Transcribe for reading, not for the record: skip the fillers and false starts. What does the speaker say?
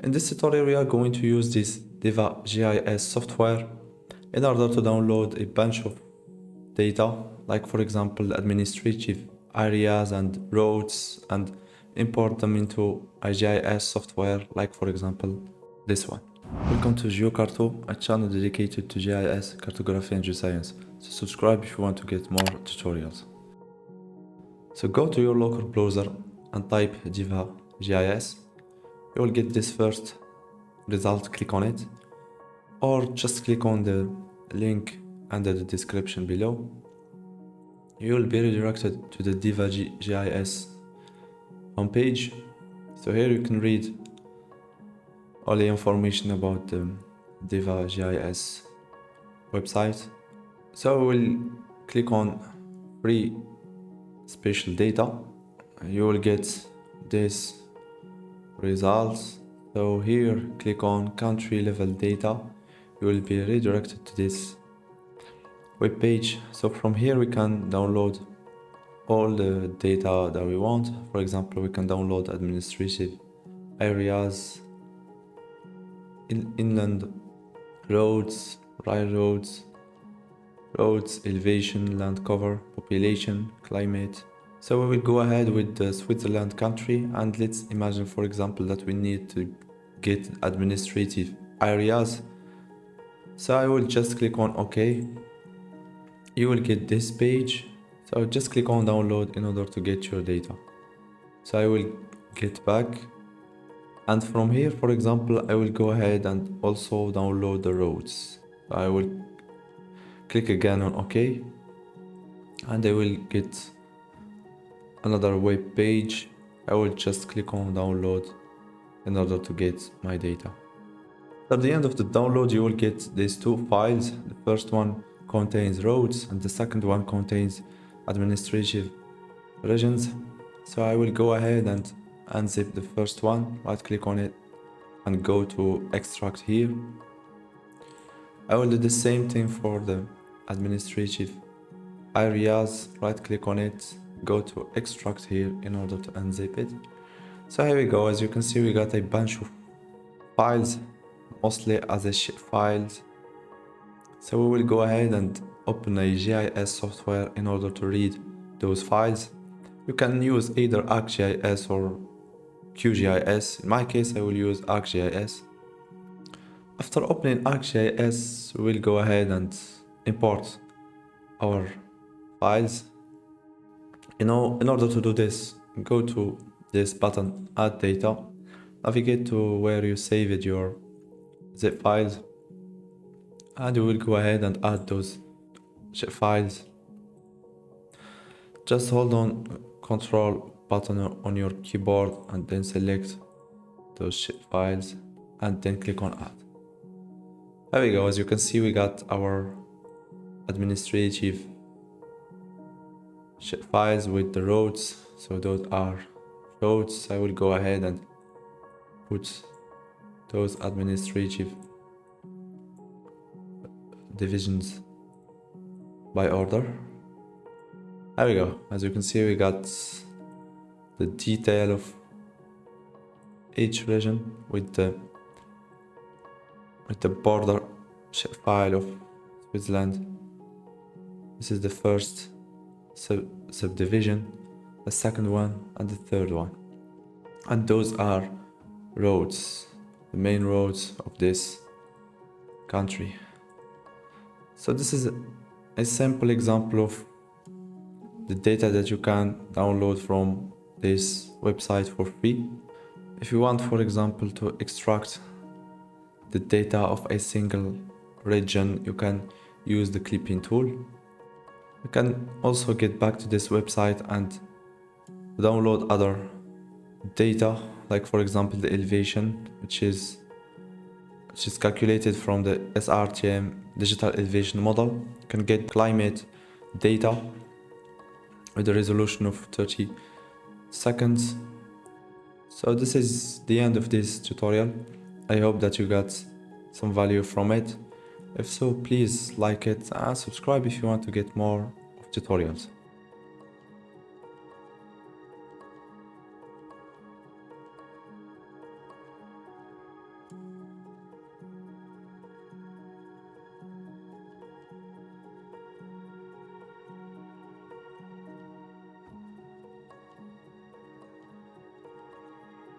In this tutorial, we are going to use this Diva GIS software in order to download a bunch of data, like for example administrative areas and roads, and import them into a GIS software, like for example this one. Welcome to GeoCarto, a channel dedicated to GIS, cartography and geoscience. So subscribe if you want to get more tutorials. So go to your local browser and type Diva GIS. You will get this first result, click on it, or just click on the link under the description below. You will be redirected to the Diva GIS homepage. So here you can read all the information about the Diva GIS website. So we'll click on free spatial data. You will get this results. So here click on country level data. You will be redirected to this web page. So from here we can download all the data that we want. For example, we can download administrative areas, inland roads, railroads, roads, elevation, land cover, population, climate. So we will go ahead with the Switzerland country, and let's imagine, for example, that we need to get administrative areas. So I will just click on OK. You will get this page. So just click on download in order to get your data. So I will get back, and from here, for example, I will go ahead and also download the roads. So I will click again on OK, and I will get another web page. I will just click on download in order to get my data. At the end of the download, you will get these two files. The first one contains roads and the second one contains administrative regions. So I will go ahead and unzip the first one, right click on it and go to extract here. I will do the same thing for the administrative areas, right click on it, go to extract here in order to unzip it. So here we go. As you can see, we got a bunch of files, mostly as a ship files. So we will go ahead and open a GIS software in order to read those files. You can use either ArcGIS or QGIS. In my case, I will use ArcGIS. After opening ArcGIS, we will go ahead and import our files. In order to do this, go to this button, add data, navigate to where you saved your zip files, and you will go ahead and add those zip files. Just hold on Control button on your keyboard and then select those zip files and then click on add. There we go. As you can see, we got our administrative zip files with the roads. So those are roads. I will go ahead and put those administrative divisions by order. There we go. As you can see, we got the detail of each region with the border file of Switzerland. This is the first subdivision, the second one, and the third one. And those are roads, the main roads of this country. So this is a simple example of the data that you can download from this website for free. If you want, for example, to extract the data of a single region, you can use the clipping tool. You can also get back to this website and download other data, like for example the elevation, which is calculated from the SRTM digital elevation model. You can get climate data with a resolution of 30 seconds. So this is the end of this tutorial. I hope that you got some value from it. If so, please like it and subscribe if you want to get more tutorials.